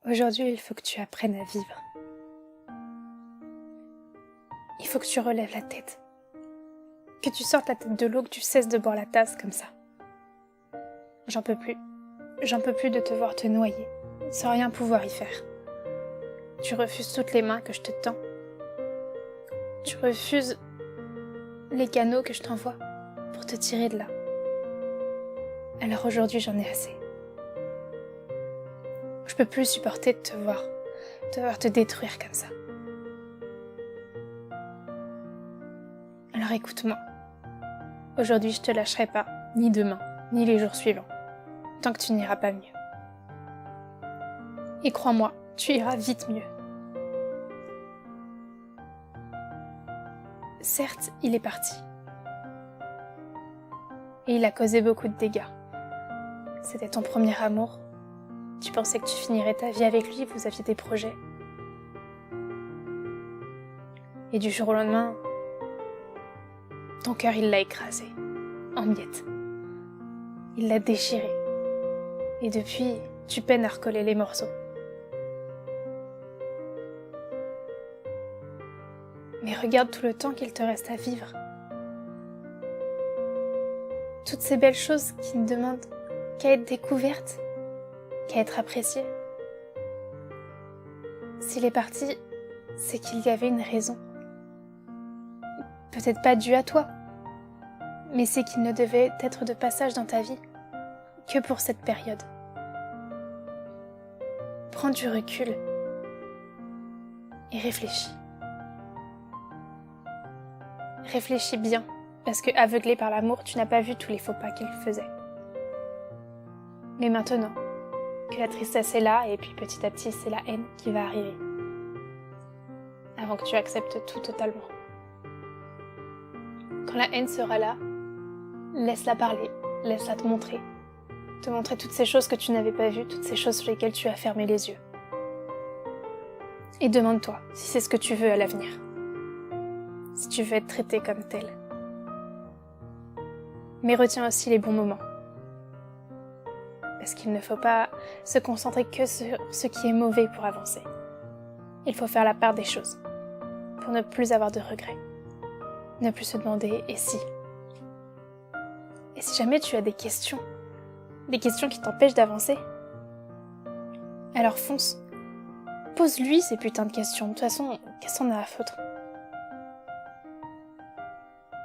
Aujourd'hui, il faut que tu apprennes à vivre. Il faut que tu relèves la tête. Que tu sortes la tête de l'eau, que tu cesses de boire la tasse comme ça. J'en peux plus. J'en peux plus de te voir te noyer, sans rien pouvoir y faire. Tu refuses toutes les mains que je te tends. Tu refuses les canaux que je t'envoie pour te tirer de là. Alors aujourd'hui, j'en ai assez. Je peux plus supporter de te voir te détruire comme ça. Alors écoute-moi. Aujourd'hui, je te lâcherai pas, ni demain, ni les jours suivants, tant que tu n'iras pas mieux. Et crois-moi, tu iras vite mieux. Certes, il est parti. Et il a causé beaucoup de dégâts. C'était ton premier amour. Tu pensais que tu finirais ta vie avec lui, vous aviez des projets. Et du jour au lendemain, ton cœur, il l'a écrasé, en miettes. Il l'a déchiré. Et depuis, tu peines à recoller les morceaux. Mais regarde tout le temps qu'il te reste à vivre. Toutes ces belles choses qui ne demandent qu'à être découvertes, qu'à être appréciées. S'il est parti, c'est qu'il y avait une raison. Peut-être pas due à toi, mais c'est qu'il ne devait être de passage dans ta vie que pour cette période. Prends du recul et réfléchis. Réfléchis bien, parce que aveuglé par l'amour, tu n'as pas vu tous les faux pas qu'il faisait. Mais maintenant, que la tristesse est là, et puis petit à petit, c'est la haine qui va arriver. Avant que tu acceptes tout totalement. Quand la haine sera là, laisse-la parler, laisse-la te montrer toutes ces choses que tu n'avais pas vues, toutes ces choses sur lesquelles tu as fermé les yeux. Et demande-toi si c'est ce que tu veux à l'avenir. Si tu veux être traité comme tel. Mais retiens aussi les bons moments. Parce qu'il ne faut pas se concentrer que sur ce qui est mauvais pour avancer. Il faut faire la part des choses, pour ne plus avoir de regrets. Ne plus se demander « et si ?» Et si jamais tu as des questions qui t'empêchent d'avancer, alors fonce. Pose-lui ces putains de questions. De toute façon, qu'est-ce qu'on a à foutre?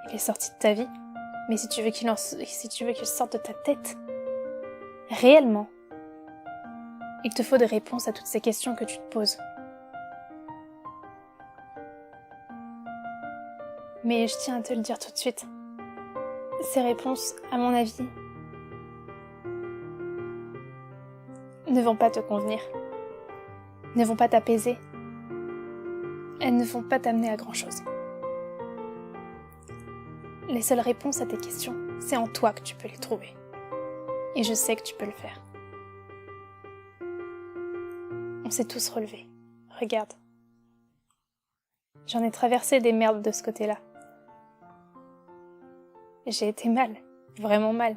Il est sorti de ta vie, mais si tu veux qu'il sorte de ta tête, réellement, il te faut des réponses à toutes ces questions que tu te poses. Mais je tiens à te le dire tout de suite. Ces réponses, à mon avis, ne vont pas te convenir, ne vont pas t'apaiser, elles ne vont pas t'amener à grand-chose. Les seules réponses à tes questions, c'est en toi que tu peux les trouver. Et je sais que tu peux le faire. On s'est tous relevés. Regarde. J'en ai traversé des merdes de ce côté-là. J'ai été mal, vraiment mal.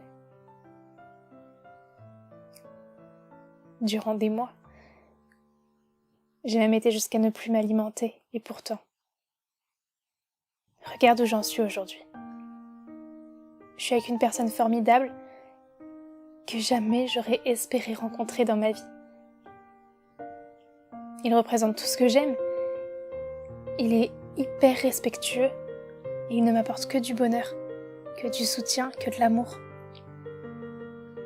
Durant des mois. J'ai même été jusqu'à ne plus m'alimenter, et pourtant. Regarde où j'en suis aujourd'hui. Je suis avec une personne formidable que jamais j'aurais espéré rencontrer dans ma vie. Il représente tout ce que j'aime. Il est hyper respectueux et il ne m'apporte que du bonheur, que du soutien, que de l'amour.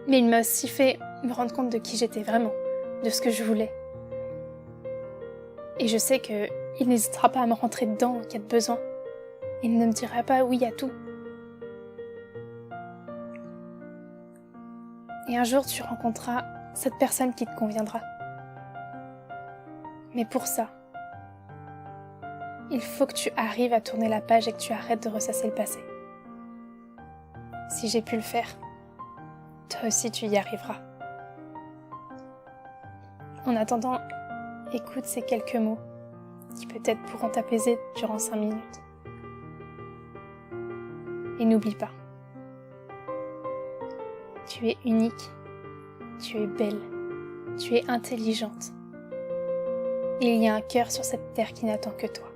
Mais il m'a aussi fait me rendre compte de qui j'étais vraiment, de ce que je voulais. Et je sais qu'il n'hésitera pas à me rentrer dedans en cas de besoin. Il ne me dira pas oui à tout. Et un jour, tu rencontreras cette personne qui te conviendra. Mais pour ça, il faut que tu arrives à tourner la page et que tu arrêtes de ressasser le passé. Si j'ai pu le faire, toi aussi tu y arriveras. En attendant, écoute ces quelques mots qui peut-être pourront t'apaiser durant 5 minutes. Et n'oublie pas, tu es unique, tu es belle, tu es intelligente Il y a un cœur sur cette terre qui n'attend que toi.